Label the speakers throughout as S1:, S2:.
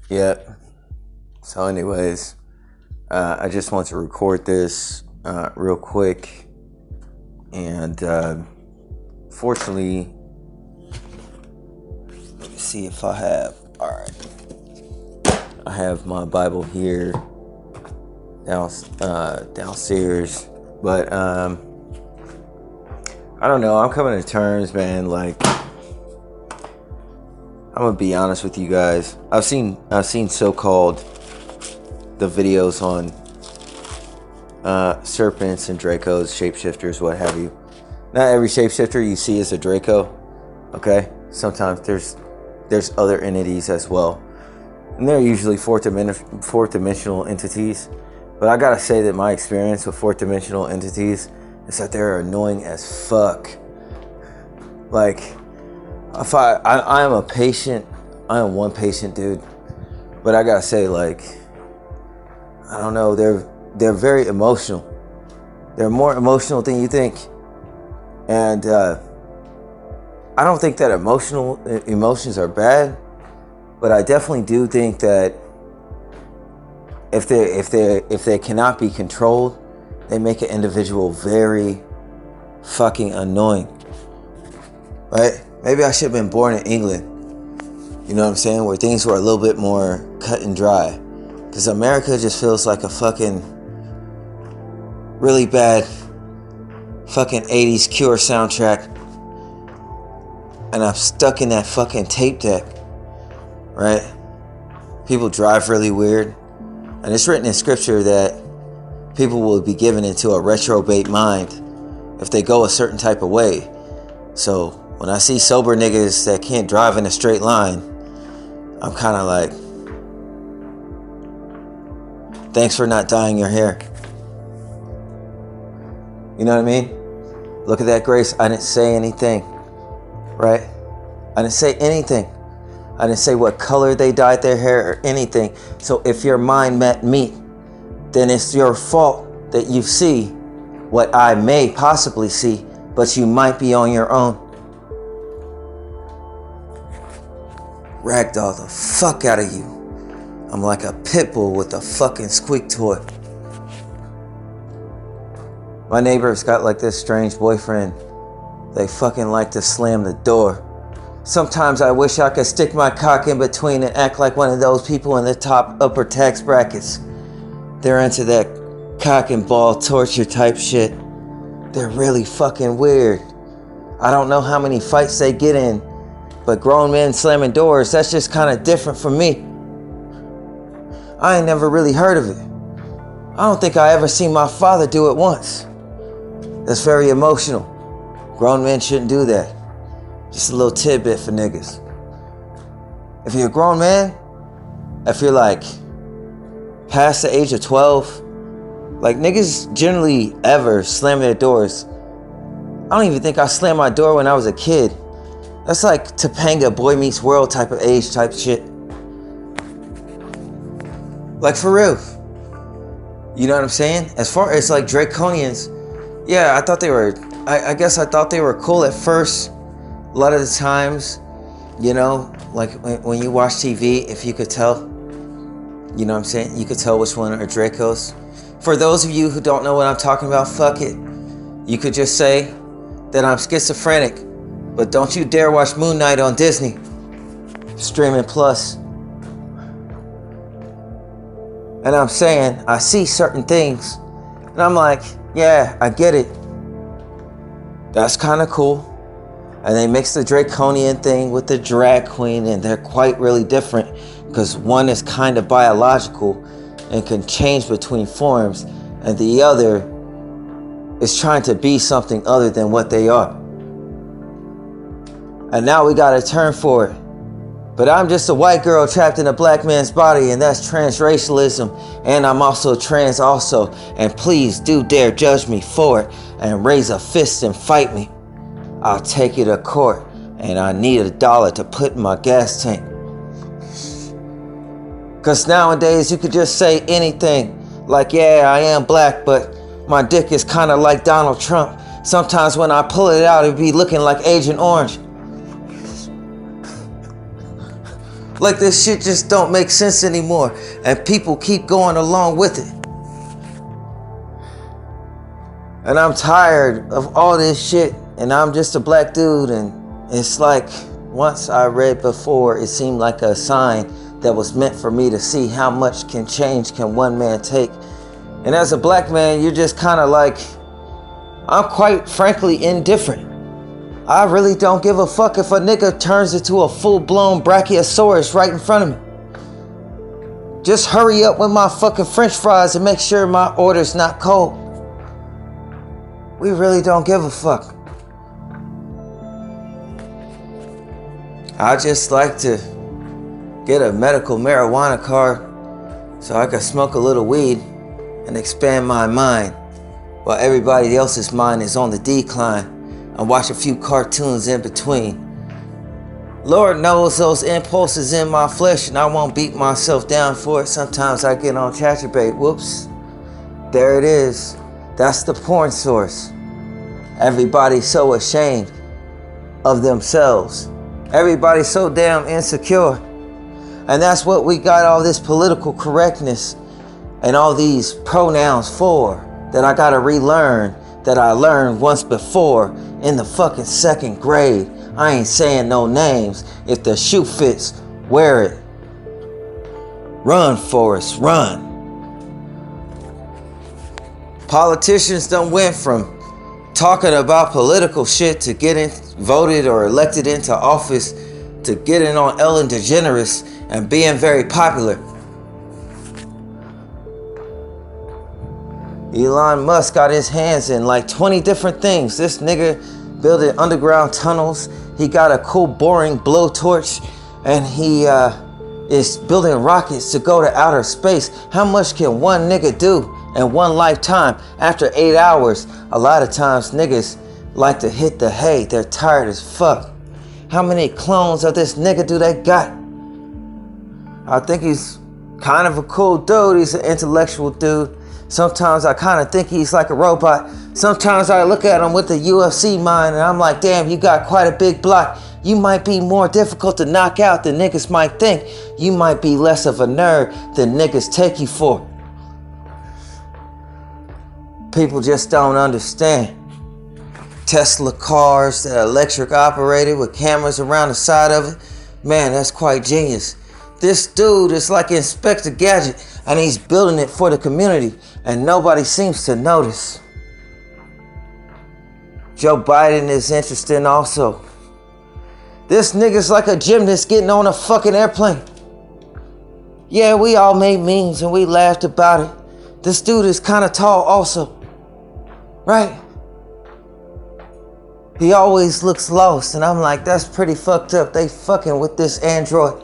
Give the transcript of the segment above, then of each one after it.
S1: Yep. So anyways, I just want to record this real quick. And fortunately, let me see if I have. Alright. I have my Bible here downstairs. But I don't know. I'm coming to terms, man. Like, I'm gonna be honest with you guys. I've seen so-called the videos on serpents and Dracos, shapeshifters, what have you. Not every shapeshifter you see is a Draco. Okay, sometimes there's other entities as well, and they're usually fourth dimensional entities. But I gotta say that my experience with fourth dimensional entities is that they're annoying as fuck. Like, if I am a patient, I am one patient dude, but I gotta say, like, I don't know, they're very emotional. They're more emotional than you think, and I don't think that emotions are bad, but I definitely do think that if they cannot be controlled, they make an individual very fucking annoying, right? Maybe I should have been born in England, you know what I'm saying, where things were a little bit more cut and dry. Because America just feels like a fucking really bad fucking 80s Cure soundtrack. And I'm stuck in that fucking tape deck, right? People drive really weird. And it's written in scripture that people will be given into a reprobate mind if they go a certain type of way. So when I see sober niggas that can't drive in a straight line, I'm kind of like, thanks for not dyeing your hair. You know what I mean? Look at that, Grace. I didn't say anything, right? I didn't say anything. I didn't say what color they dyed their hair or anything. So if your mind met me, then it's your fault that you see what I may possibly see, but you might be on your own. Ragdoll the fuck out of you. I'm like a pit bull with a fucking squeak toy. My neighbor's got like this strange boyfriend. They fucking like to slam the door. Sometimes I wish I could stick my cock in between and act like one of those people in the top upper tax brackets. They're into that cock and ball torture type shit. They're really fucking weird. I don't know how many fights they get in, but grown men slamming doors, that's just kind of different for me. I ain't never really heard of it. I don't think I ever seen my father do it once. That's very emotional. Grown men shouldn't do that. Just a little tidbit for niggas. If you're a grown man, if you're like past the age of 12, like niggas generally ever slam their doors. I don't even think I slammed my door when I was a kid. That's like Topanga Boy Meets World type of age type shit. Like, for real. You know what I'm saying? As far as like Draconians, yeah, I thought they were, I guess I thought they were cool at first. A lot of the times, you know, like when you watch TV, if you could tell, you know what I'm saying? You could tell which one are Dracos. For those of you who don't know what I'm talking about, fuck it. You could just say that I'm schizophrenic. But don't you dare watch Moon Knight on Disney. Streaming Plus. And I'm saying, I see certain things. And I'm like, yeah, I get it. That's kind of cool. And they mix the Draconian thing with the drag queen. And they're quite really different. Because one is kind of biological and can change between forms. And the other is trying to be something other than what they are. And now we got a term for it. But I'm just a white girl trapped in a black man's body, and that's transracialism. And I'm also trans also. And please do dare judge me for it and raise a fist and fight me. I'll take you to court, and I need $1 to put in my gas tank. Because nowadays you could just say anything. Like, yeah, I am black, but my dick is kind of like Donald Trump. Sometimes when I pull it out, it'd be looking like Agent Orange. Like this shit just don't make sense anymore. And people keep going along with it. And I'm tired of all this shit. And I'm just a black dude. And it's like, once I read before, it seemed like a sign that was meant for me to see how much change can one man take. And as a black man, you're just kind of like, I'm quite frankly indifferent. I really don't give a fuck if a nigga turns into a full-blown brachiosaurus right in front of me. Just hurry up with my fucking french fries and make sure my order's not cold. We really don't give a fuck. I just like to get a medical marijuana card so I can smoke a little weed and expand my mind while everybody else's mind is on the decline, and watch a few cartoons in between. Lord knows those impulses in my flesh, and I won't beat myself down for it. Sometimes I get on Chaturbate. Whoops. There it is. That's the porn source. Everybody's so ashamed of themselves. Everybody's so damn insecure. And that's what we got all this political correctness and all these pronouns for, that I gotta relearn, that I learned once before in the fucking 2nd grade. I ain't saying no names. If the shoe fits, wear it. Run, Forrest, run. Politicians done went from talking about political shit to getting voted or elected into office to getting on Ellen DeGeneres and being very popular. Elon Musk got his hands in like 20 different things. This nigga building underground tunnels. He got a cool boring blowtorch, and he is building rockets to go to outer space. How much can one nigga do in one lifetime? After 8 hours, a lot of times niggas like to hit the hay. They're tired as fuck. How many clones of this nigga do they got? I think he's kind of a cool dude. He's an intellectual dude. Sometimes I kind of think he's like a robot. Sometimes I look at him with the UFC mind and I'm like, damn, you got quite a big block. You might be more difficult to knock out than niggas might think. You might be less of a nerd than niggas take you for. People just don't understand. Tesla cars that are electric operated with cameras around the side of it. Man, that's quite genius. This dude is like Inspector Gadget, and he's building it for the community, and nobody seems to notice. Joe Biden is interesting also. This nigga's like a gymnast getting on a fucking airplane. Yeah, we all made memes and we laughed about it. This dude is kind of tall also. Right? He always looks lost, and I'm like, that's pretty fucked up. They fucking with this android.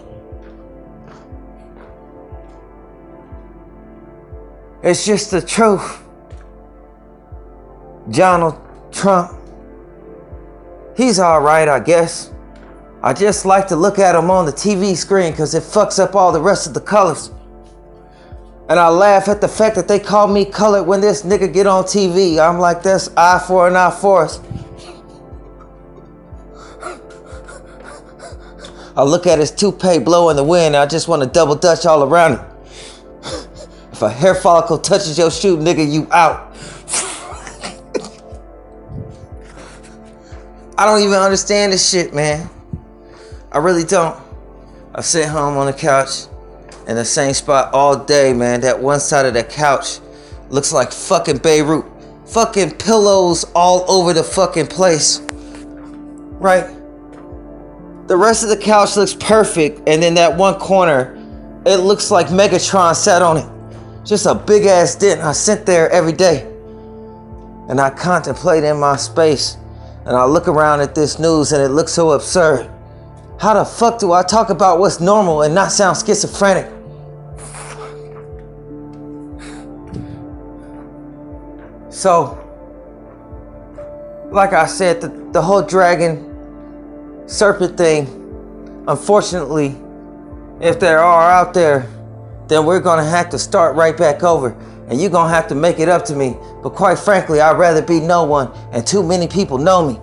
S1: It's just the truth. Donald Trump, he's all right, I guess. I just like to look at him on the TV screen because it fucks up all the rest of the colors. And I laugh at the fact that they call me colored when this nigga get on TV. I'm like, that's eye for an eye for us. I look at his toupee blow in the wind and I just want to double dutch all around it. If a hair follicle touches your shoe, nigga, you out. I don't even understand this shit, man. I really don't. I sit home on the couch in the same spot all day, man. That one side of the couch looks like fucking Beirut. Fucking pillows all over the fucking place. Right? The rest of the couch looks perfect, and then that one corner, it looks like Megatron sat on it. Just a big ass dent. I sit there every day and I contemplate in my space and I look around at this news and it looks so absurd. How the fuck do I talk about what's normal and not sound schizophrenic? So, like I said, the whole dragon serpent thing, unfortunately, if there are out there, then we're gonna have to start right back over, and you're gonna have to make it up to me. But quite frankly, I'd rather be no one, and too many people know me.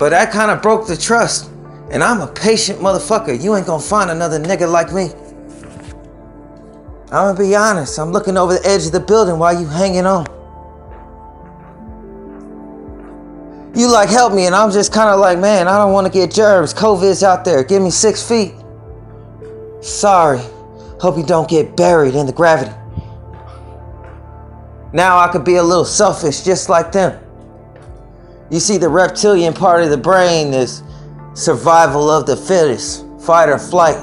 S1: But that kind of broke the trust. And I'm a patient motherfucker. You ain't gonna find another nigga like me. I'm gonna be honest. I'm looking over the edge of the building while you hanging on. You like help me, and I'm just kind of like, man, I don't want to get germs. COVID's out there. Give me 6 feet. Sorry. Hope you don't get buried in the gravity. Now I could be a little selfish just like them. You see, the reptilian part of the brain is survival of the fittest, fight or flight.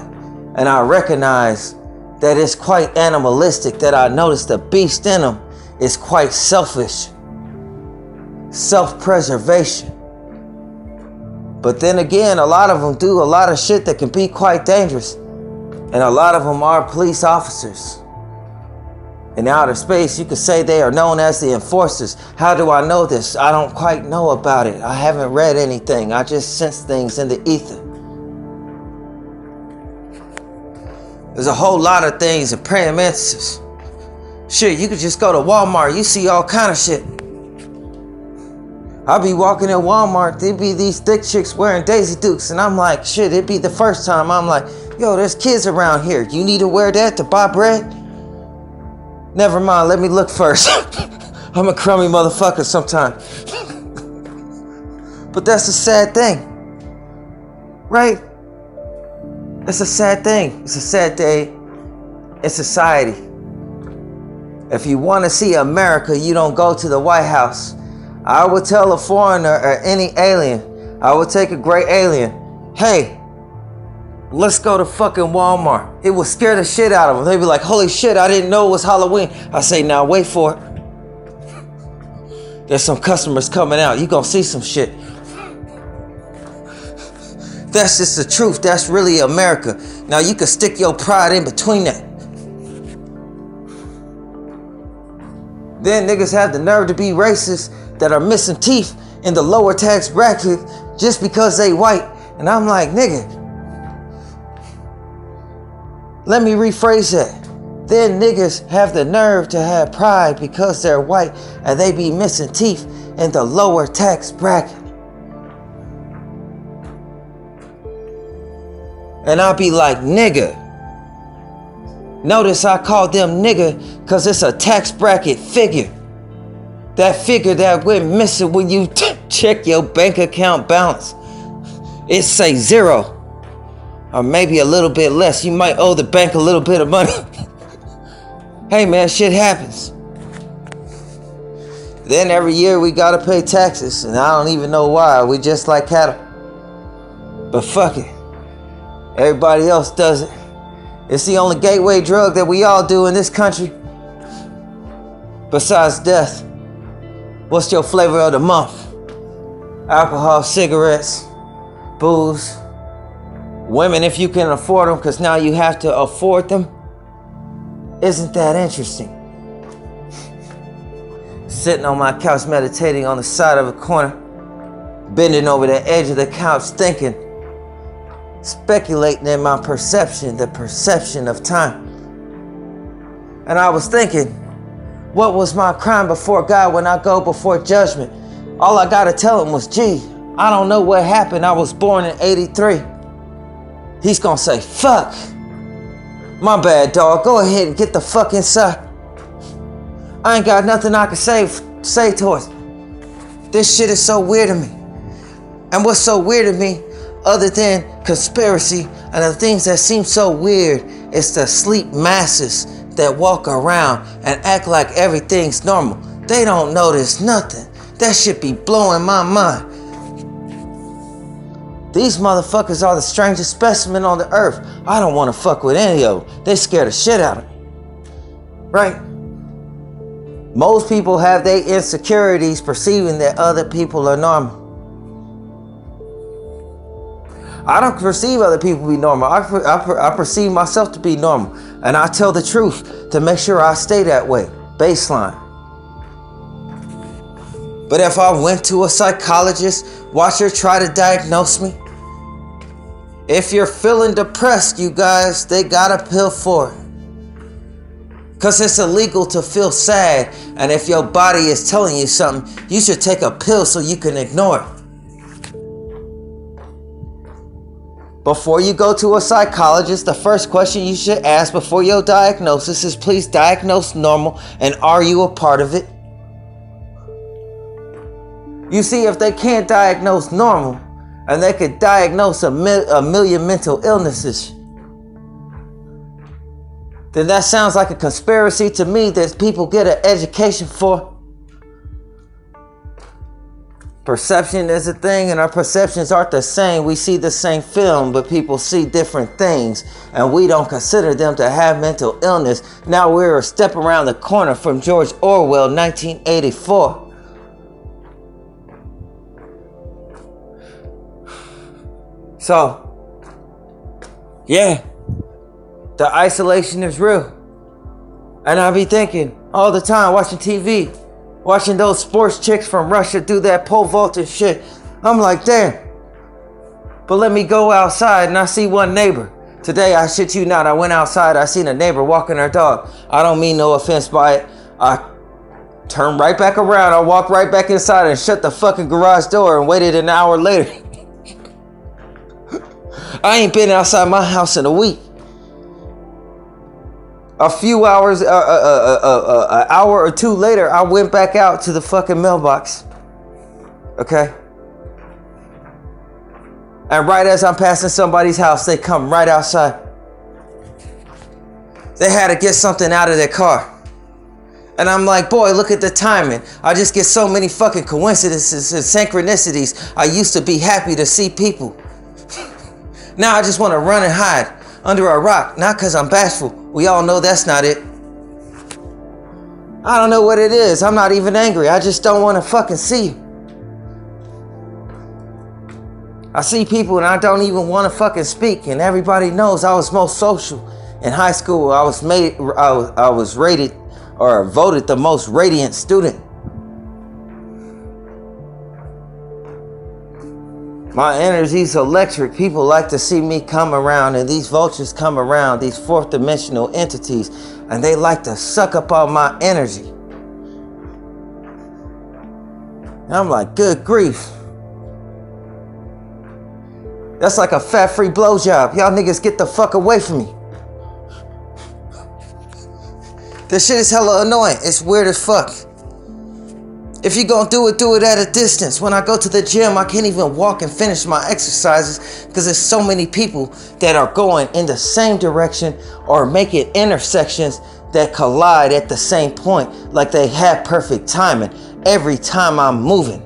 S1: And I recognize that it's quite animalistic, that I notice the beast in them is quite selfish. Self-preservation. But then again, a lot of them do a lot of shit that can be quite dangerous. And a lot of them are police officers. In outer space, you could say they are known as the enforcers. How do I know this? I don't quite know about it. I haven't read anything. I just sense things in the ether. There's a whole lot of things in praying mantises. Shit, you could just go to Walmart. You see all kind of shit. I'll be walking in Walmart. There'd be these thick chicks wearing Daisy Dukes. And I'm like, shit, it'd be the first time. I'm like, yo, there's kids around here. You need to wear that to buy bread? Never mind, let me look first. I'm a crummy motherfucker sometimes. But that's a sad thing. Right? It's a sad thing. It's a sad day in society. If you want to see America, you don't go to the White House. I would tell a foreigner or any alien, I would take a great alien, hey, let's go to fucking Walmart. It would scare the shit out of them. They'd be like, holy shit, I didn't know it was Halloween. I say, now wait for it. There's some customers coming out. You gonna see some shit. That's just the truth. That's really America. Now you can stick your pride in between that. Then niggas have the nerve to be racist that are missing teeth in the lower tax bracket just because they white. And I'm like, nigga, let me rephrase that. Then niggas have the nerve to have pride because they're white and they be missing teeth in the lower tax bracket. And I'll be like, nigga. Notice I called them nigga because it's a tax bracket figure. That figure that went missing when you check your bank account balance. It say 0. Or maybe a little bit less. You might owe the bank a little bit of money. Hey man, shit happens. Then every year we gotta pay taxes. And I don't even know why. We just like cattle. But fuck it. Everybody else does it. It's the only gateway drug that we all do in this country. Besides death. What's your flavor of the month? Alcohol, cigarettes, booze. Women, if you can afford them, because now you have to afford them. Isn't that interesting? Sitting on my couch meditating on the side of a corner, bending over the edge of the couch thinking, speculating in my perception, the perception of time. And I was thinking, what was my crime before God when I go before judgment? All I gotta tell him was, gee, I don't know what happened. I was born in 83. He's gonna say, fuck. My bad, dog. Go ahead and get the fuck inside. I ain't got nothing I can say towards it. This shit is so weird to me. And what's so weird to me, other than conspiracy and the things that seem so weird, is the sleep masses that walk around and act like everything's normal. They don't notice nothing. That shit be blowing my mind. These motherfuckers are the strangest specimen on the earth. I don't want to fuck with any of them. They scare the shit out of me. Right? Most people have their insecurities perceiving that other people are normal. I don't perceive other people to be normal. I perceive myself to be normal. And I tell the truth to make sure I stay that way. Baseline. But if I went to a psychologist, watch her try to diagnose me. If you're feeling depressed, you guys, they got a pill for it. Because it's illegal to feel sad. And if your body is telling you something, you should take a pill so you can ignore it. Before you go to a psychologist, the first question you should ask before your diagnosis is, please diagnose normal, and are you a part of it? You see, if they can't diagnose normal, and they could diagnose a million mental illnesses, then that sounds like a conspiracy to me that people get an education for. Perception is a thing, and our perceptions aren't the same. We see the same film, but people see different things, and we don't consider them to have mental illness. Now we're a step around the corner from George Orwell, 1984. So, yeah, the isolation is real. And I be thinking all the time, watching TV, watching those sports chicks from Russia do that pole vault and shit. I'm like, damn. But let me go outside and I see one neighbor. Today, I shit you not, I went outside, I seen a neighbor walking her dog. I don't mean no offense by it. I turned right back around, I walked right back inside and shut the fucking garage door and waited an hour later. I ain't been outside my house in a week. A few hours, an hour or two later, I went back out to the fucking mailbox. Okay? And right as I'm passing somebody's house, they come right outside. They had to get something out of their car. And I'm like, boy, look at the timing. I just get so many fucking coincidences and synchronicities. I used to be happy to see people. Now I just want to run and hide under a rock. Not because I'm bashful. We all know that's not it. I don't know what it is. I'm not even angry. I just don't want to fucking see you. I see people and I don't even want to fucking speak. And everybody knows I was most social. In high school, I was rated or voted the most radiant student. My energy's electric. People like to see me come around, and these vultures come around, these fourth dimensional entities, and they like to suck up all my energy. And I'm like, good grief. That's like a fat-free blowjob. Y'all niggas get the fuck away from me. This shit is hella annoying. It's weird as fuck. If you gonna do it at a distance. When I go to the gym, I can't even walk and finish my exercises because there's so many people that are going in the same direction or making intersections that collide at the same point, like they have perfect timing every time I'm moving.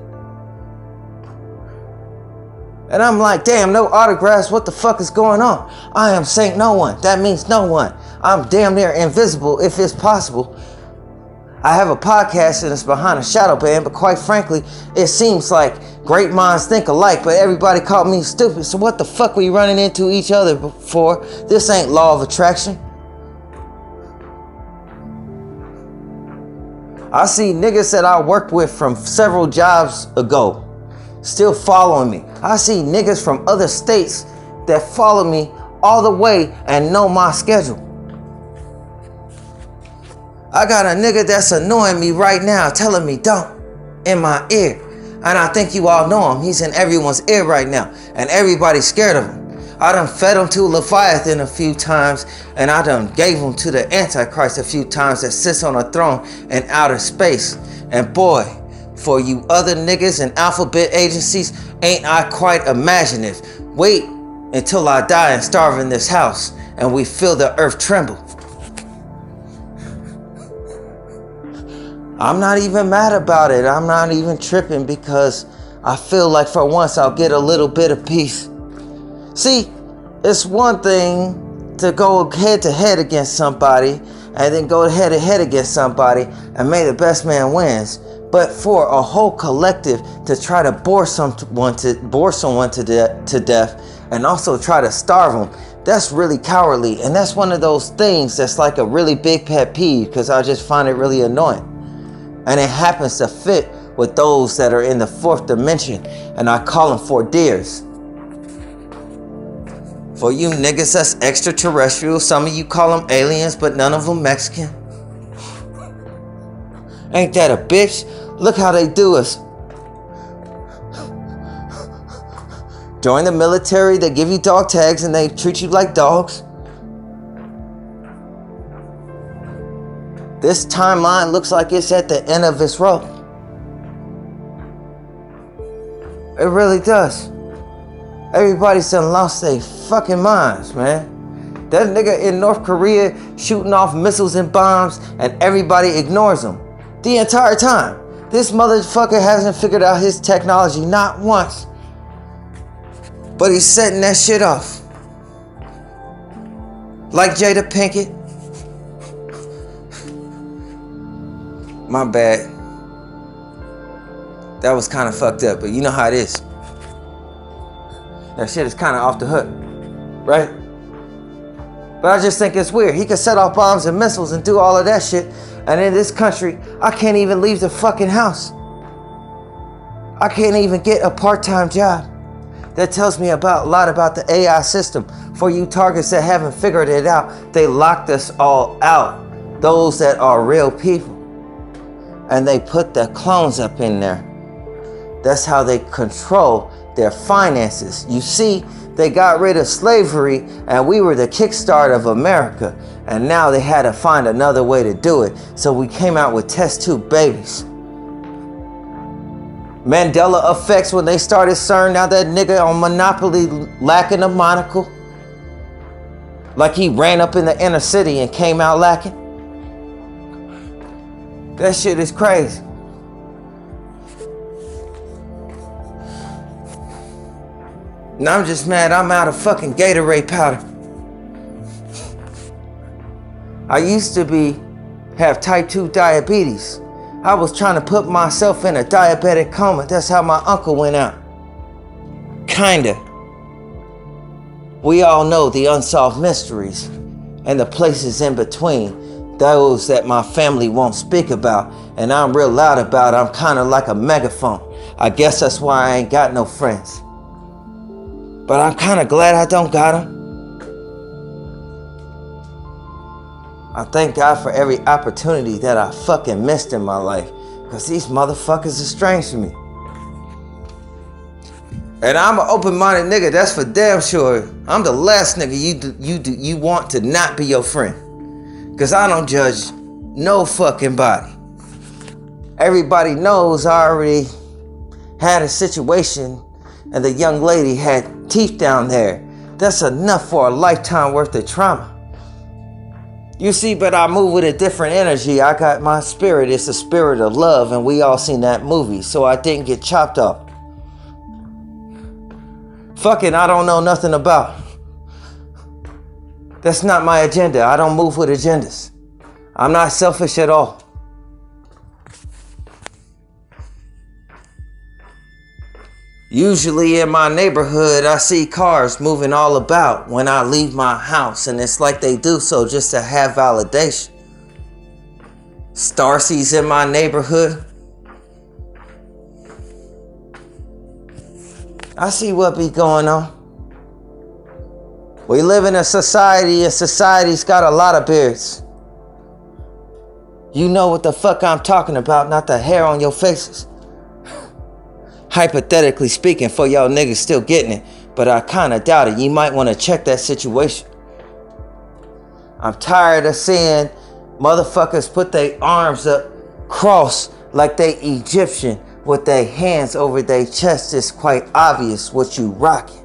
S1: And I'm like, damn, no autographs, what the fuck is going on? I am Saint No One. That means no one. I'm damn near invisible if it's possible. I have a podcast and it's behind a shadow band, but quite frankly, it seems like great minds think alike, but everybody called me stupid. So what the fuck were you running into each other for? This ain't law of attraction. I see niggas that I worked with from several jobs ago still following me. I see niggas from other states that follow me all the way and know my schedule. I got a nigga that's annoying me right now, telling me don't in my ear. And I think you all know him. He's in everyone's ear right now. And everybody's scared of him. I done fed him to Leviathan a few times. And I done gave him to the Antichrist a few times that sits on a throne in outer space. And boy, for you other niggas and alphabet agencies, ain't I quite imaginative. Wait until I die and starve in this house. And we feel the earth tremble. I'm not even mad about it. I'm not even tripping because I feel like for once I'll get a little bit of peace. See, it's one thing to go head to head against somebody and then go head to head against somebody and may the best man wins. But for a whole collective to try to bore someone to death and also try to starve them, that's really cowardly. And that's one of those things that's like a really big pet peeve because I just find it really annoying. And it happens to fit with those that are in the fourth dimension. And I call them four deers. For you niggas that's extraterrestrial, some of you call them aliens, but none of them Mexican. Ain't that a bitch? Look how they do us. Join the military, they give you dog tags and they treat you like dogs. This timeline looks like it's at the end of its rope. It really does. Everybody's done lost their fucking minds, man. That nigga in North Korea shooting off missiles and bombs and everybody ignores him the entire time. This motherfucker hasn't figured out his technology not once. But he's setting that shit off. Like Jada Pinkett. My bad. That was kind of fucked up, but you know how it is. That shit is kind of off the hook, right? But I just think it's weird. He could set off bombs and missiles and do all of that shit. And in this country, I can't even leave the fucking house. I can't even get a part-time job. That tells me a lot about the AI system. For you targets that haven't figured it out, they locked us all out. Those that are real people. And they put the clones up in there. That's how they control their finances. You see, they got rid of slavery and we were the kickstart of America. And now they had to find another way to do it. So we came out with test tube babies. Mandela effects when they started CERN. Now that nigga on Monopoly lacking a monocle. Like he ran up in the inner city and came out lacking. That shit is crazy. And I'm just mad I'm out of fucking Gatorade powder. I used to have type 2 diabetes. I was trying to put myself in a diabetic coma. That's how my uncle went out. Kinda. We all know the unsolved mysteries and the places in between. Those that my family won't speak about and I'm real loud about. I'm kind of like a megaphone. I guess that's why I ain't got no friends. But I'm kind of glad I don't got them. I thank God for every opportunity that I fucking missed in my life. Because these motherfuckers are strange to me. And I'm an open-minded nigga, that's for damn sure. I'm the last nigga you want to not be your friend. Because I don't judge no fucking body. Everybody knows I already had a situation and the young lady had teeth down there. That's enough for a lifetime worth of trauma. You see, but I move with a different energy. I got my spirit. It's the spirit of love, and we all seen that movie, so I didn't get chopped off. Fucking, I don't know nothing about. That's not my agenda. I don't move with agendas. I'm not selfish at all. Usually in my neighborhood, I see cars moving all about when I leave my house, and it's like they do so just to have validation. Starseeds in my neighborhood. I see what be going on. We live in a society, and society's got a lot of beards. You know what the fuck I'm talking about, not the hair on your faces. Hypothetically speaking, for y'all niggas still getting it, but I kinda doubt it. You might want to check that situation. I'm tired of seeing motherfuckers put their arms up cross like they Egyptian with their hands over their chest. It's quite obvious what you rocking.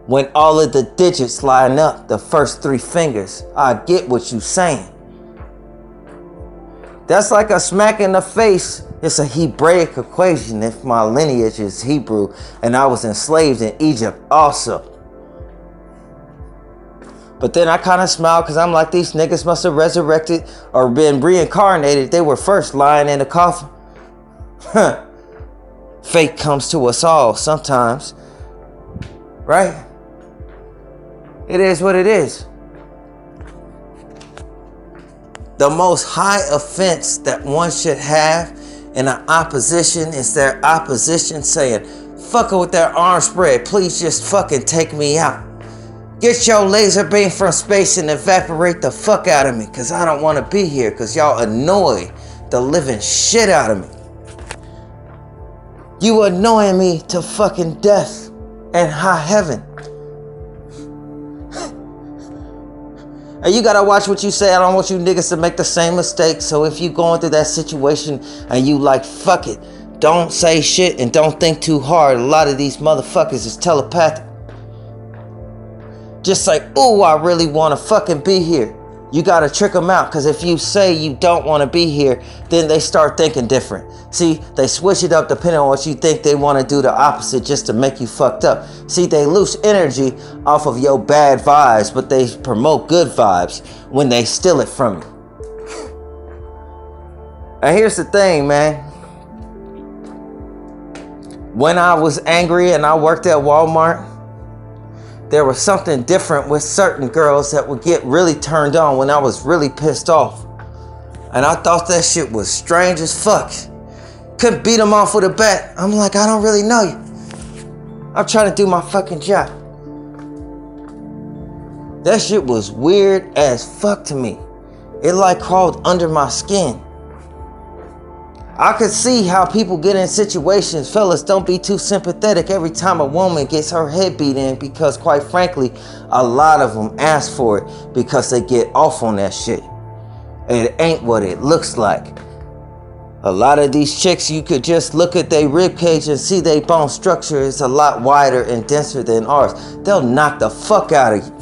S1: When all of the digits line up, the first 3 fingers, I get what you saying. That's like a smack in the face. It's a Hebraic equation if my lineage is Hebrew and I was enslaved in Egypt also. But then I kind of smiled because I'm like, these niggas must have resurrected or been reincarnated. They were first lying in the coffin. Fate comes to us all sometimes. Right? It is what it is. The most high offense that one should have in an opposition is their opposition saying, fucking with their arms spread, please just fucking take me out. Get your laser beam from space and evaporate the fuck out of me, because I don't want to be here, because y'all annoy the living shit out of me. You annoying me to fucking death. and high heaven. And you gotta watch what you say. I don't want you niggas to make the same mistake. So if you going through that situation and you like, fuck it, don't say shit and don't think too hard. A lot of these motherfuckers is telepathic. Just like, ooh, I really want to fucking be here. You gotta trick them out, because if you say you don't want to be here, then they start thinking different. See, they switch it up depending on what you think they want to do the opposite just to make you fucked up. See, they lose energy off of your bad vibes, but they promote good vibes when they steal it from you. And here's the thing, man. When I was angry and I worked at Walmart, there was something different with certain girls that would get really turned on when I was really pissed off. And I thought that shit was strange as fuck. Couldn't beat them off with a bat. I'm like, I don't really know you. I'm trying to do my fucking job. That shit was weird as fuck to me. It like crawled under my skin. I could see how people get in situations. Fellas, don't be too sympathetic every time a woman gets her head beat in, because quite frankly, a lot of them ask for it because they get off on that shit. It ain't what it looks like. A lot of these chicks, you could just look at their rib cage and see their bone structure is a lot wider and denser than ours. They'll knock the fuck out of you.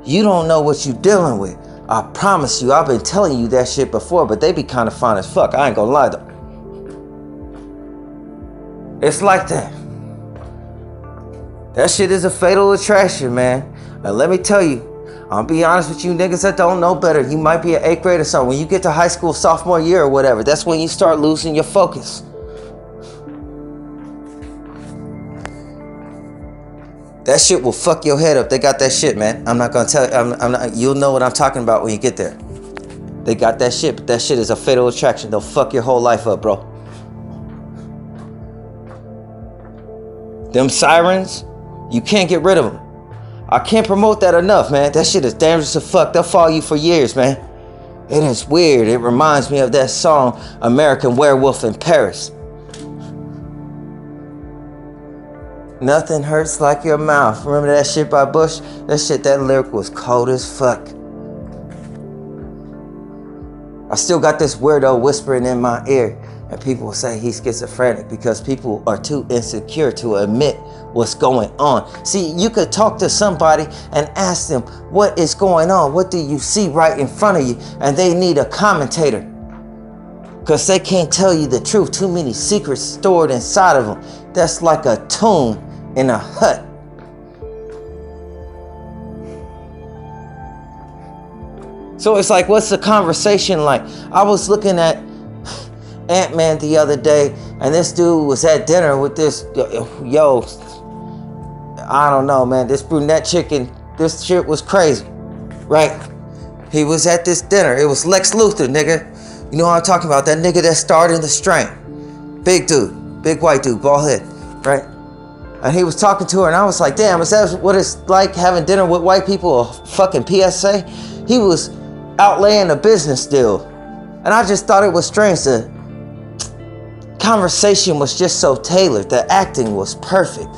S1: You don't know what you're dealing with. I promise you, I've been telling you that shit before, but they be kind of fine as fuck. I ain't gonna lie though. It's like that. That shit is a fatal attraction, man. And let me tell you, I'll be honest with you niggas that don't know better. You might be an 8th grade or something. When you get to high school, sophomore year or whatever, that's when you start losing your focus. That shit will fuck your head up. They got that shit, man. I'm not gonna tell you. You'll know what I'm talking about when you get there. They got that shit, but that shit is a fatal attraction. They'll fuck your whole life up, bro. Them sirens, you can't get rid of them. I can't promote that enough, man. That shit is dangerous as fuck. They'll follow you for years, man. It is weird. It reminds me of that song, American Werewolf in Paris. Nothing hurts like your mouth. Remember that shit by Bush? That lyric was cold as fuck. I still got this weirdo whispering in my ear. And people will say he's schizophrenic because people are too insecure to admit what's going on. See, you could talk to somebody and ask them, what is going on? What do you see right in front of you? And they need a commentator, because they can't tell you the truth. Too many secrets stored inside of them. That's like a tomb in a hut. So it's like, what's the conversation like? I was looking at Ant-Man the other day, and this dude was at dinner with this, yo, I don't know, man, this brunette chicken, this shit was crazy, right? He was at this dinner. It was Lex Luthor, nigga. You know what I'm talking about? That nigga that starred in The Strain. Big dude, big white dude, bald head, right? And he was talking to her, and I was like, damn, is that what it's like having dinner with white people, a fucking PSA? He was outlaying a business deal, and I just thought it was strange. The conversation was just so tailored. The acting was perfect.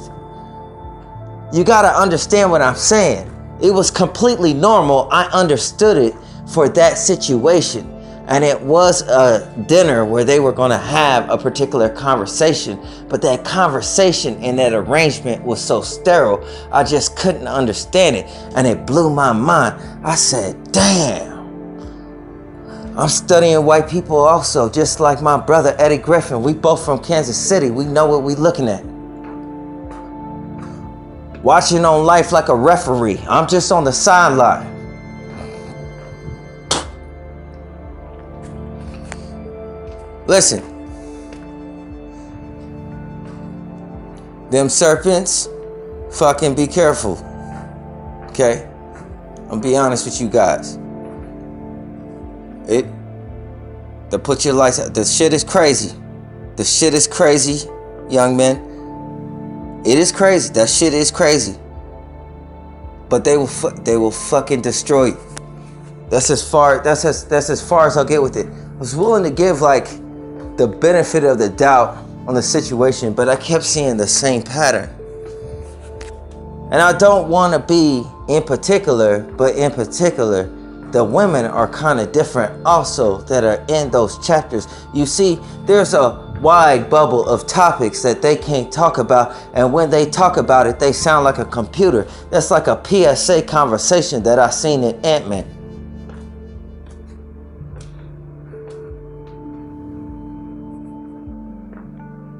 S1: You gotta understand what I'm saying. It was completely normal. I understood it for that situation. And it was a dinner where they were gonna have a particular conversation. But that conversation and that arrangement was so sterile, I just couldn't understand it. And it blew my mind. I said, damn. I'm studying white people also, just like my brother Eddie Griffin. We both from Kansas City. We know what we looking at. Watching on life like a referee. I'm just on the sideline. Listen. Them serpents, fucking be careful. Okay? I'll be honest with you guys. To put your lights out. The shit is crazy. The shit is crazy, young men. It is crazy. That shit is crazy. But they will fucking destroy you. That's as far as I'll get with it. I was willing to give like the benefit of the doubt on the situation, but I kept seeing the same pattern. And I don't want to be in particular, but in particular, the women are kind of different also that are in those chapters. You see, there's a wide bubble of topics that they can't talk about, and when they talk about it, they sound like a computer. That's like a PSA conversation that I seen in Ant-Man.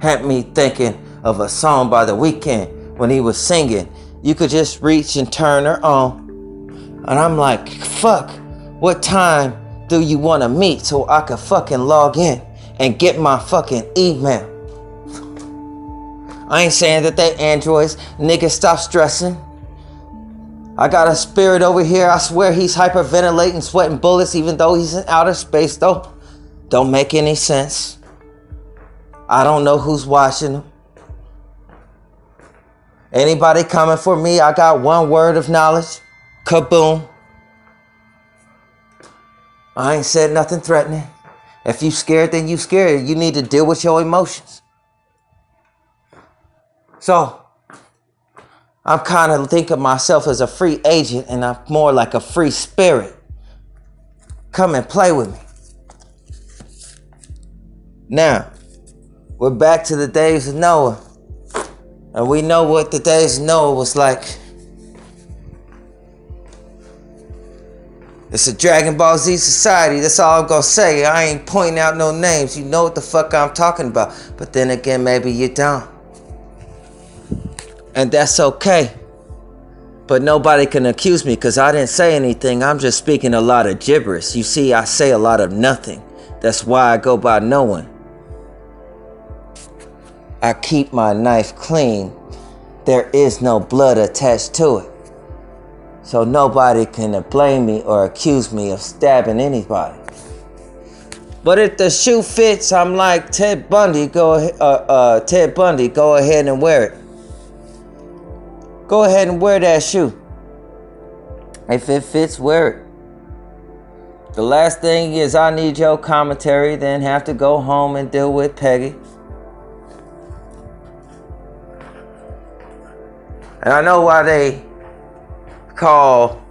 S1: Had me thinking of a song by The Weeknd when he was singing, "You could just reach and turn her on." And I'm like, fuck, what time do you want to meet so I can fucking log in and get my fucking email? I ain't saying that they androids. Niggas, stop stressing. I got a spirit over here. I swear he's hyperventilating, sweating bullets, even though he's in outer space, though. Don't make any sense. I don't know who's watching him. Anybody coming for me, I got one word of knowledge. Kaboom. I ain't said nothing threatening. If you scared, then you scared. You need to deal with your emotions. So, I'm kind of thinking of myself as a free agent, and I'm more like a free spirit. Come and play with me. Now, we're back to the days of Noah. And we know what the days of Noah was like. It's a Dragon Ball Z society. That's all I'm gonna say. I ain't pointing out no names. You know what the fuck I'm talking about. But then again, maybe you don't. And that's okay. But nobody can accuse me because I didn't say anything. I'm just speaking a lot of gibberish. You see, I say a lot of nothing. That's why I go by no one. I keep my knife clean. There is no blood attached to it. So nobody can blame me or accuse me of stabbing anybody. But if the shoe fits, I'm like Ted Bundy. Go ahead and wear it. Go ahead and wear that shoe. If it fits, wear it. The last thing is I need your commentary, then have to go home and deal with Peggy. And I know why they call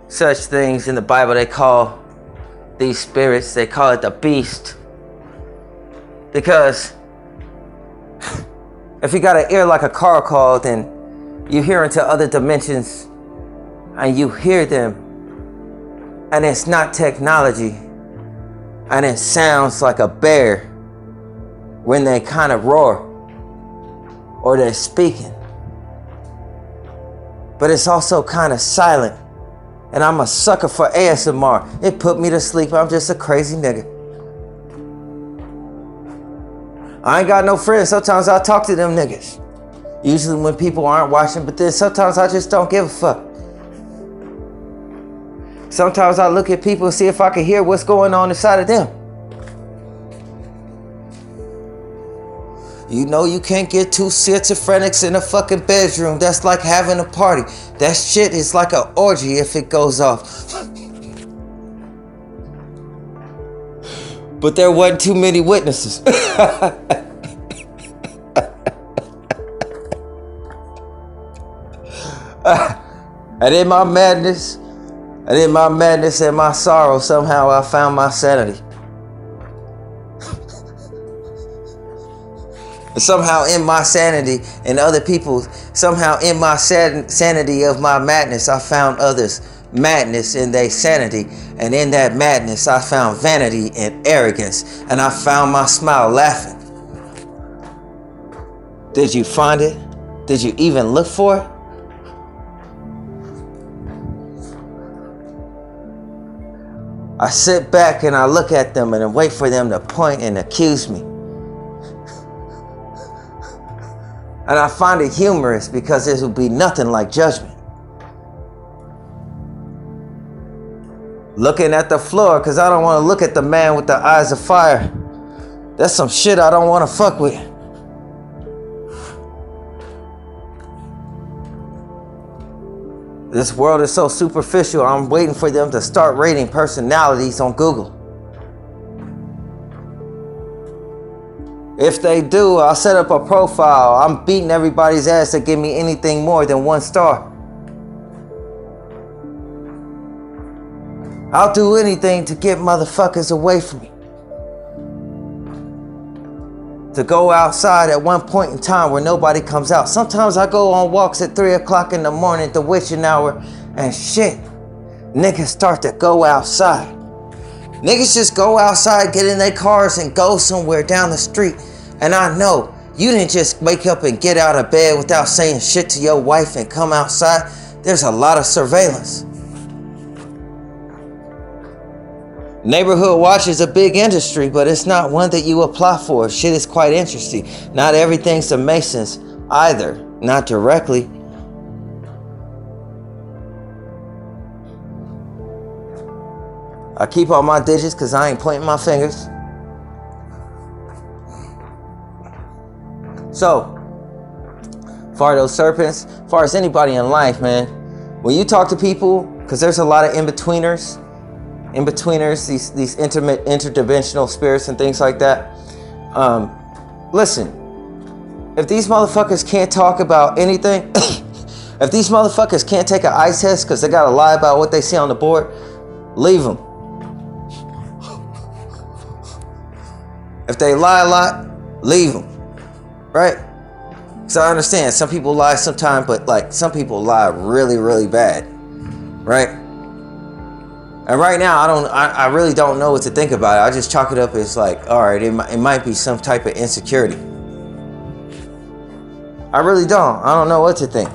S1: such things in the Bible, they call these spirits, they call it the beast. Because if you got an ear like a car call, then you hear into other dimensions and you hear them, and it's not technology, and it sounds like a bear when they kind of roar or they're speaking. But it's also kind of silent. And I'm a sucker for ASMR. It put me to sleep. I'm just a crazy nigga. I ain't got no friends. Sometimes I talk to them niggas. Usually when people aren't watching, but then sometimes I just don't give a fuck. Sometimes I look at people and see if I can hear what's going on inside of them. You know you can't get two schizophrenics in a fucking bedroom. That's like having a party. That shit is like an orgy if it goes off. But there wasn't too many witnesses. And in my madness, and my sorrow, somehow I found my sanity. Somehow in my sanity and other people's, somehow in my sanity of my madness, I found others' madness in their sanity. And in that madness, I found vanity and arrogance. And I found my smile laughing. Did you find it? Did you even look for it? I sit back and I look at them and wait for them to point and accuse me. And I find it humorous because it will be nothing like judgment. Looking at the floor because I don't want to look at the man with the eyes of fire. That's some shit I don't want to fuck with. This world is so superficial. I'm waiting for them to start rating personalities on Google. If they do, I'll set up a profile. I'm beating everybody's ass that give me anything more than 1 star. I'll do anything to get motherfuckers away from me. To go outside at one point in time where nobody comes out. Sometimes I go on walks at 3 o'clock in the morning, the witching hour, and shit. Niggas start to go outside. Niggas just go outside, get in their cars, and go somewhere down the street. And I know you didn't just wake up and get out of bed without saying shit to your wife and come outside. There's a lot of surveillance. Neighborhood watch is a big industry, but it's not one that you apply for. Shit is quite interesting. Not everything's the Masons either. Not directly. I keep all my digits because I ain't pointing my fingers. So, far those serpents, as far as anybody in life, man, when you talk to people, because there's a lot of in-betweeners, these interdimensional spirits and things like that. Listen, if these motherfuckers can't talk about anything, if these motherfuckers can't take an eye test because they gotta lie about what they see on the board, leave them. If they lie a lot, leave them, right? So I understand some people lie sometimes, but like some people lie really, really bad, right? And right now, I really don't know what to think about it. I just chalk it up as like, all right, it might be some type of insecurity. I really don't. I don't know what to think.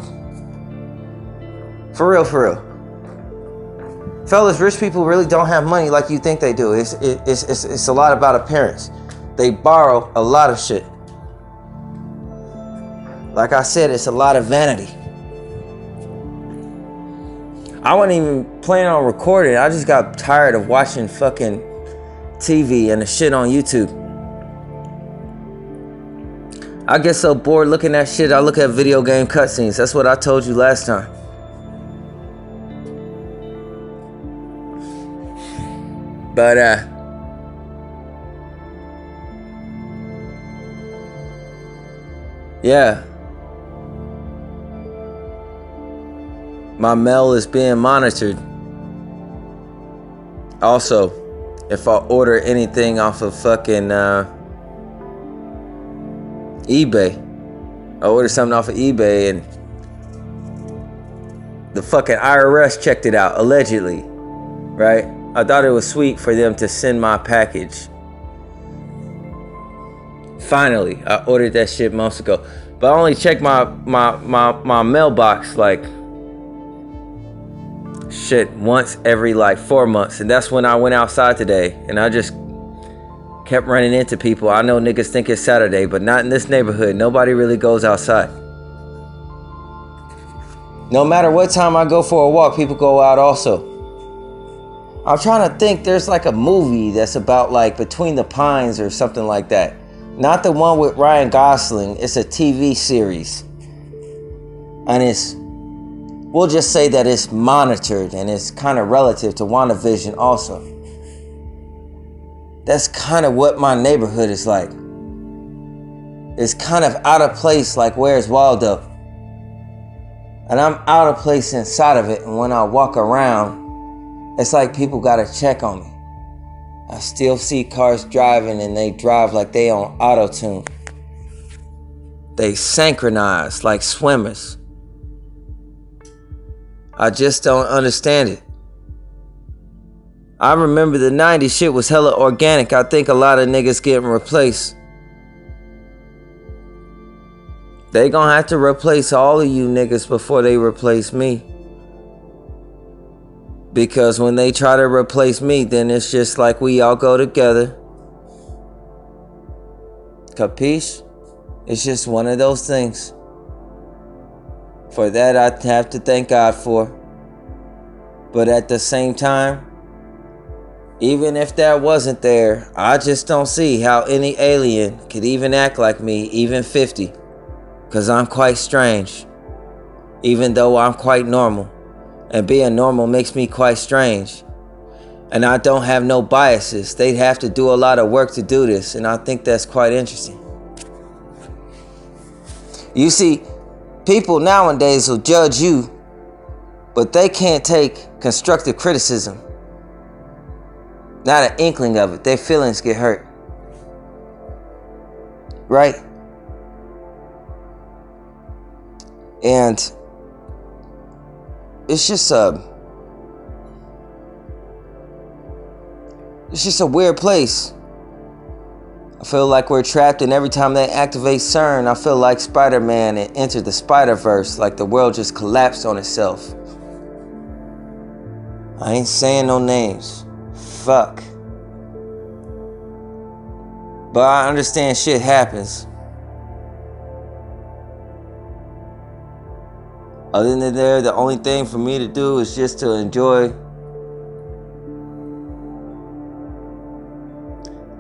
S1: For real, for real. Fellas, rich people really don't have money like you think they do. It's a lot about appearance. They borrow a lot of shit. Like I said, it's a lot of vanity. I wasn't even planning on recording. I just got tired of watching fucking TV and the shit on YouTube. I get so bored looking at shit, I look at video game cutscenes. That's what I told you last time. But, yeah. My mail is being monitored. Also, if I order anything off of fucking eBay, I ordered something off of eBay and the fucking IRS checked it out, allegedly, right? I thought it was sweet for them to send my package. Finally, I ordered that shit months ago. But I only checked my mailbox like shit once every like 4 months. And that's when I went outside today. And I just kept running into people. I know niggas think it's Saturday, but not in this neighborhood. Nobody really goes outside. No matter what time I go for a walk, people go out also. I'm trying to think, there's like a movie that's about like Between the Pines or something like that. Not the one with Ryan Gosling. It's a TV series. And it's, we'll just say that it's monitored and it's kind of relative to WandaVision also. That's kind of what my neighborhood is like. It's kind of out of place, like Where's Waldo? And I'm out of place inside of it. And when I walk around, it's like people gotta check on me. I still see cars driving and they drive like they on auto-tune. They synchronize like swimmers. I just don't understand it. I remember the 90s shit was hella organic. I think a lot of niggas getting replaced. They gonna have to replace all of you niggas before they replace me. Because when they try to replace me, then it's just like we all go together. Capiche? It's just one of those things. For that, I have to thank God for. But at the same time, even if that wasn't there, I just don't see how any alien could even act like me, even 50. Because I'm quite strange. Even though I'm quite normal. And being normal makes me quite strange. And I don't have no biases. They'd have to do a lot of work to do this. And I think that's quite interesting. You see, people nowadays will judge you, but they can't take constructive criticism. Not an inkling of it. Their feelings get hurt. Right? And it's just a weird place. I feel like we're trapped, and every time they activate CERN, I feel like Spider-Man and entered the Spider-Verse, like the world just collapsed on itself. I ain't saying no names. Fuck. But I understand shit happens. Other than that, the only thing for me to do is just to enjoy.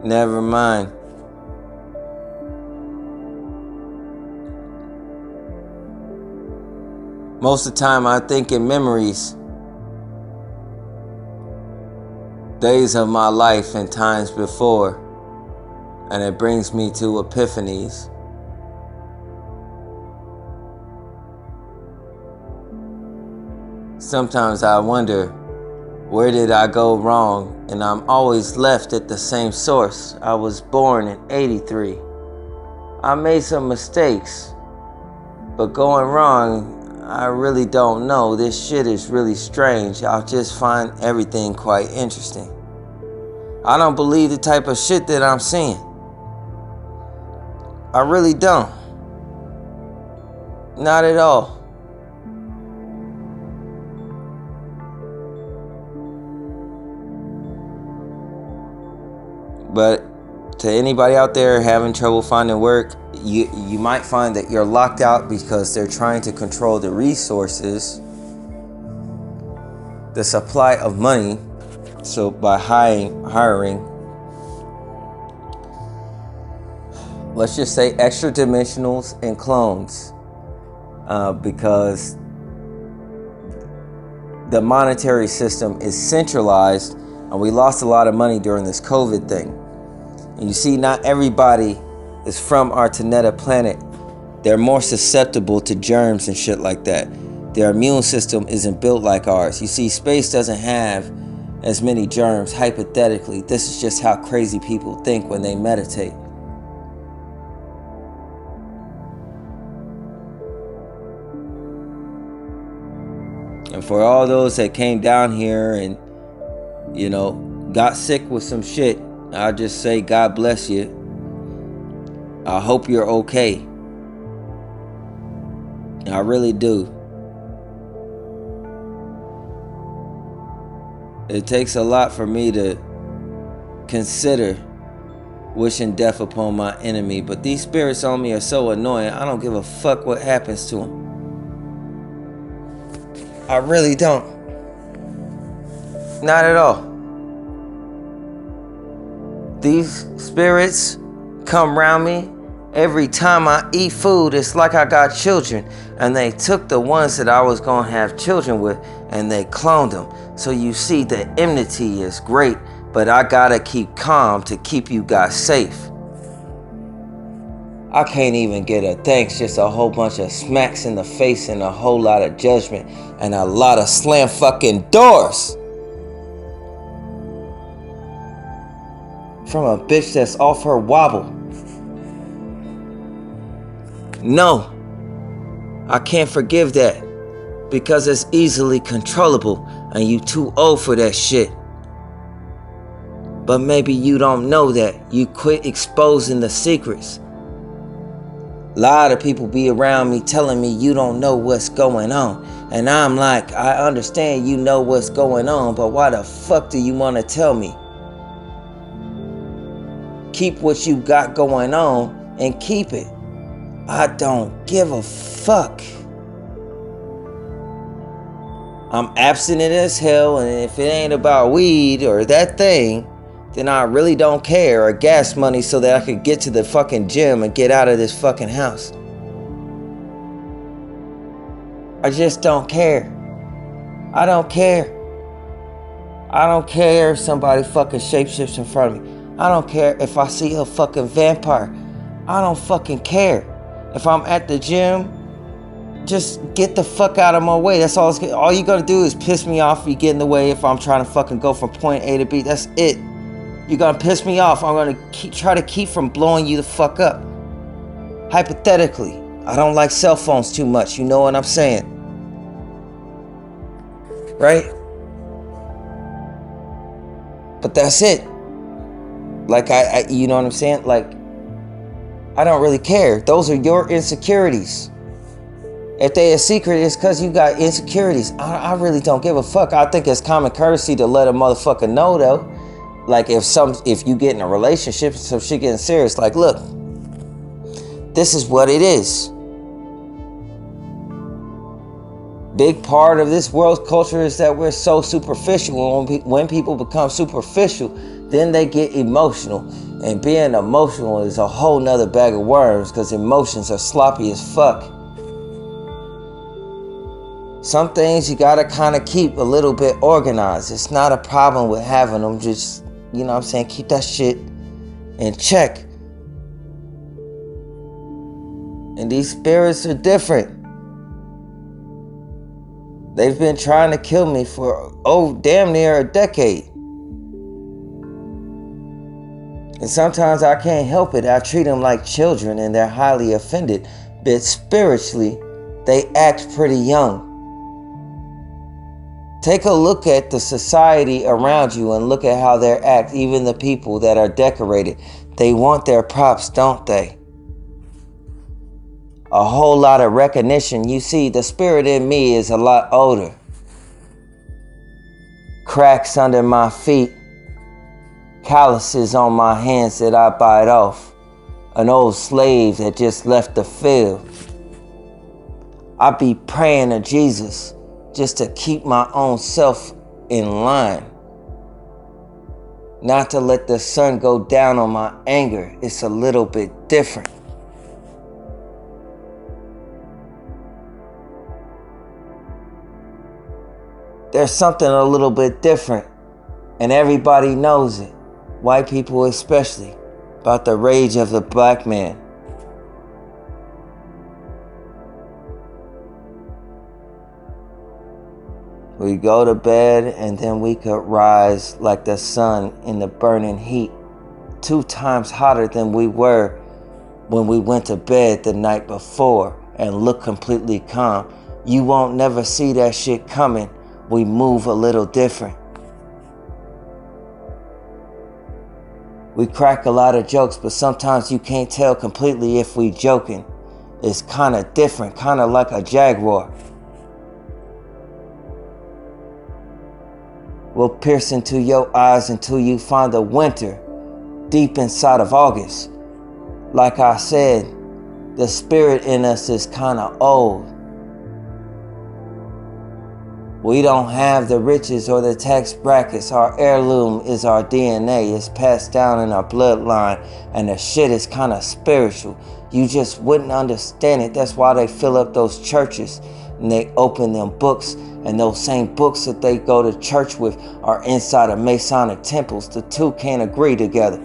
S1: Never mind. Most of the time I think in memories. Days of my life and times before. And it brings me to epiphanies. Sometimes I wonder, where did I go wrong? And I'm always left at the same source. I was born in '83. I made some mistakes, but going wrong, I really don't know. This shit is really strange. I just find everything quite interesting. I don't believe the type of shit that I'm seeing. I really don't. Not at all. But to anybody out there having trouble finding work, you might find that you're locked out because they're trying to control the resources, the supply of money. So by hiring, let's just say extra dimensionals and clones, because the monetary system is centralized, and we lost a lot of money during this COVID thing. And you see, not everybody is from our Taneta planet. They're more susceptible to germs and shit like that. Their immune system isn't built like ours. You see, space doesn't have as many germs, hypothetically. This is just how crazy people think when they meditate. And for all those that came down here and, got sick with some shit, I'll just say God bless you. I hope you're okay. I really do. It takes a lot for me to consider wishing death upon my enemy, but these spirits on me are so annoying. I don't give a fuck what happens to them. I really don't. Not at all. These spirits come around me every time I eat food. It's like I got children, and they took the ones that I was gonna have children with and they cloned them. So you see, the enmity is great, but I gotta keep calm to keep you guys safe. I can't even get a thanks, just a whole bunch of smacks in the face and a whole lot of judgment and a lot of slam fucking doors from a bitch that's off her wobble. No, I can't forgive that because it's easily controllable and you too old for that shit. But maybe you don't know that. You quit exposing the secrets. A lot of people be around me telling me you don't know what's going on. And I'm like, I understand you know what's going on, but why the fuck do you want to tell me? Keep what you got going on and keep it. I don't give a fuck. I'm abstinent as hell, and if it ain't about weed or that thing, then I really don't care, or gas money so that I could get to the fucking gym and get out of this fucking house. I just don't care. I don't care. I don't care if somebody fucking shapeshifts in front of me. I don't care if I see a fucking vampire. I don't fucking care. If I'm at the gym, just get the fuck out of my way. That's all. All you gotta do is piss me off. You get in the way if I'm trying to fucking go from point A to B. That's it. You're gonna piss me off. I'm gonna try to keep from blowing you the fuck up. Hypothetically, I don't like cell phones too much. You know what I'm saying? Right? But that's it. Like you know what I'm saying? Like, I don't really care. Those are your insecurities. If they a secret, it's because you got insecurities. I really don't give a fuck. I think it's common courtesy to let a motherfucker know, though. Like, if you get in a relationship, some shit getting serious, like, look, this is what it is. Big part of this world's culture is that we're so superficial. When people become superficial, then they get emotional. And being emotional is a whole nother bag of worms, because emotions are sloppy as fuck. Some things you gotta kind of keep a little bit organized. It's not a problem with having them. Just, you know what I'm saying, keep that shit in check. And these spirits are different. They've been trying to kill me for, damn near a decade. And sometimes I can't help it. I treat them like children and they're highly offended. But spiritually, they act pretty young. Take a look at the society around you and look at how they act. Even the people that are decorated. They want their props, don't they? A whole lot of recognition. You see, the spirit in me is a lot older. Cracks under my feet. Calluses on my hands that I bite off. An old slave that just left the field. I be praying to Jesus just to keep my own self in line. Not to let the sun go down on my anger. It's a little bit different. There's something a little bit different, and everybody knows it. White people especially, about the rage of the black man. We go to bed and then we could rise like the sun in the burning heat, 2 times hotter than we were when we went to bed the night before, and look completely calm. You won't never see that shit coming. We move a little different. We crack a lot of jokes, but sometimes you can't tell completely if we joking. It's kind of different, kind of like a jaguar. We'll pierce into your eyes until you find the winter deep inside of August. Like I said, the spirit in us is kind of old. We don't have the riches or the tax brackets. Our heirloom is our DNA. It's passed down in our bloodline, and the shit is kind of spiritual. You just wouldn't understand it. That's why they fill up those churches and they open them books, and those same books that they go to church with are inside of Masonic temples. The two can't agree together.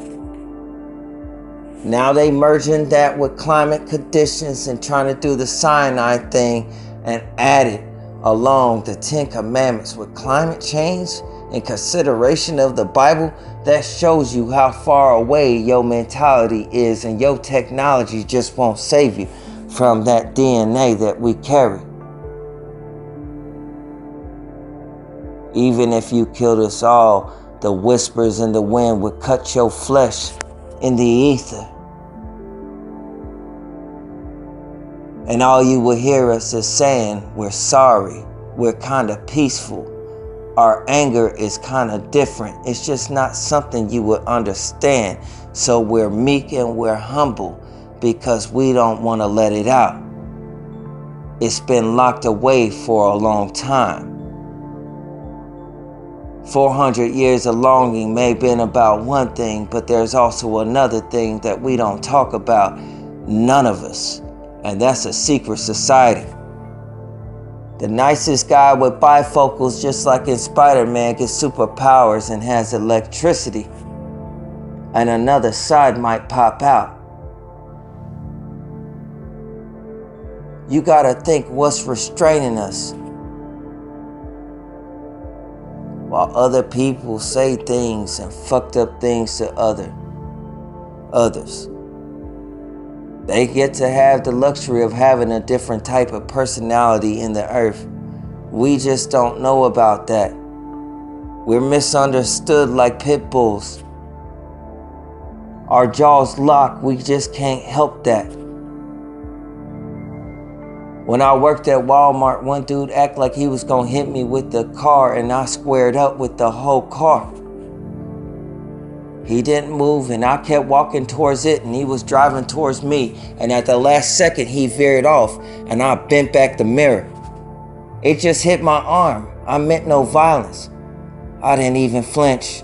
S1: Now they merging that with climate conditions and trying to do the cyanide thing and add it along the 10 Commandments with climate change in consideration of the Bible. That shows you how far away your mentality is, and your technology just won't save you from that DNA that we carry. Even if you killed us all, the whispers in the wind would cut your flesh in the ether. And all you will hear us is saying, we're sorry, we're kind of peaceful. Our anger is kind of different. It's just not something you would understand. So we're meek and we're humble because we don't want to let it out. It's been locked away for a long time. 400 years of longing may have been about one thing, but there's also another thing that we don't talk about, none of us. And that's a secret society. The nicest guy with bifocals, just like in Spider-Man, gets superpowers and has electricity. And another side might pop out. You gotta think what's restraining us. While other people say things and fucked up things to others. They get to have the luxury of having a different type of personality in the earth. We just don't know about that. We're misunderstood like pit bulls. Our jaws lock, we just can't help that. When I worked at Walmart, one dude acted like he was gonna hit me with the car, and I squared up with the whole car. He didn't move, and I kept walking towards it, and he was driving towards me, and at the last second he veered off, and I bent back the mirror. It just hit my arm. I meant no violence. I didn't even flinch.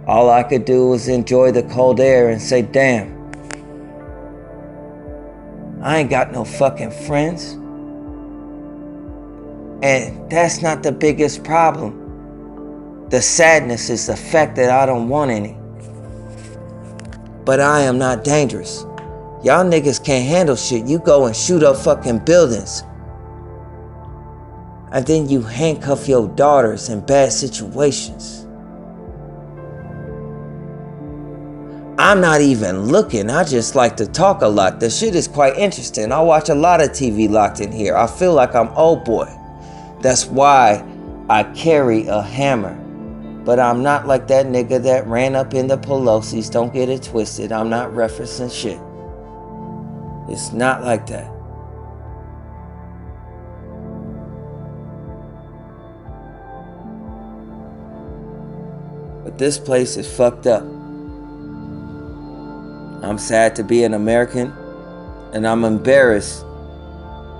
S1: All I could do was enjoy the cold air and say, damn, I ain't got no fucking friends. And that's not the biggest problem. The sadness is the fact that I don't want any. But I am not dangerous. Y'all niggas can't handle shit. You go and shoot up fucking buildings. And then you handcuff your daughters in bad situations. I'm not even looking. I just like to talk a lot. The shit is quite interesting. I watch a lot of TV locked in here. I feel like I'm old boy. That's why I carry a hammer. But I'm not like that nigga that ran up in the Pelosi's. Don't get it twisted. I'm not referencing shit. It's not like that. But this place is fucked up. I'm sad to be an American, and I'm embarrassed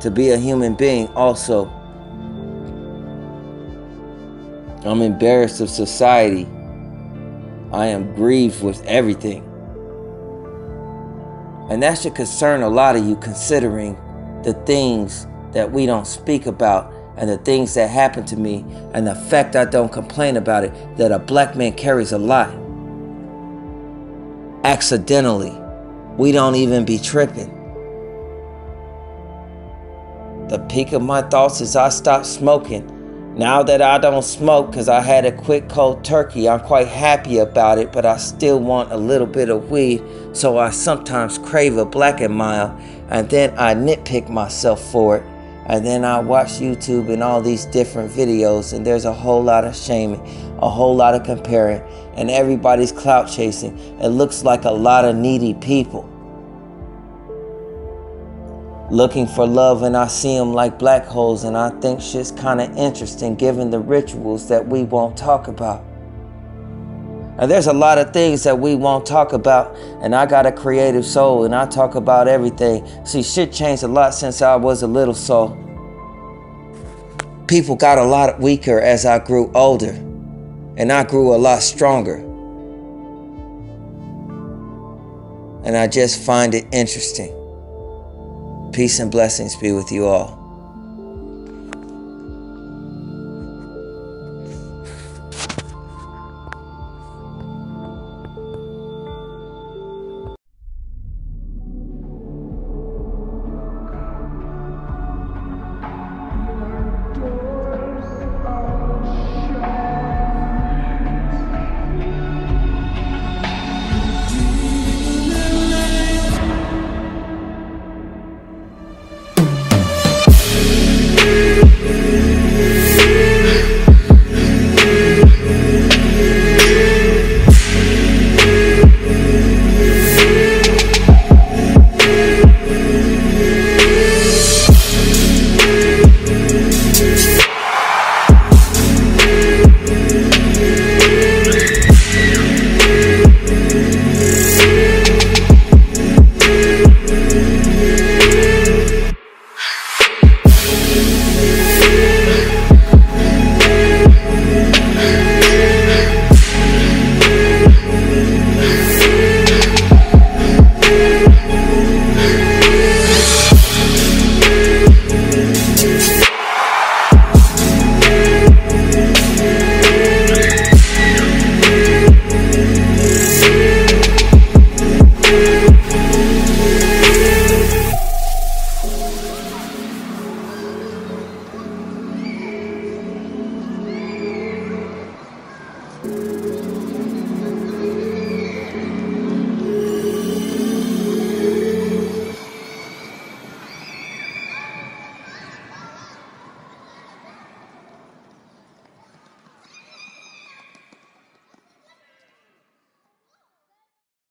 S1: to be a human being also. I'm embarrassed of society. I am grieved with everything. And that should concern a lot of you, considering the things that we don't speak about and the things that happen to me and the fact I don't complain about it, that a black man carries a lot. Accidentally. We don't even be tripping. The peak of my thoughts is I stopped smoking. Now that I don't smoke because I had a quick cold turkey, I'm quite happy about it, but I still want a little bit of weed, so I sometimes crave a Black and Mild, and then I nitpick myself for it, and then I watch YouTube and all these different videos, and there's a whole lot of shaming, a whole lot of comparing, and everybody's clout chasing. It looks like a lot of needy people looking for love, and I see them like black holes, and I think shit's kind of interesting given the rituals that we won't talk about. And there's a lot of things that we won't talk about, and I got a creative soul, and I talk about everything. See, shit changed a lot since I was a little soul. People got a lot weaker as I grew older, and I grew a lot stronger. And I just find it interesting. Peace and blessings be with you all.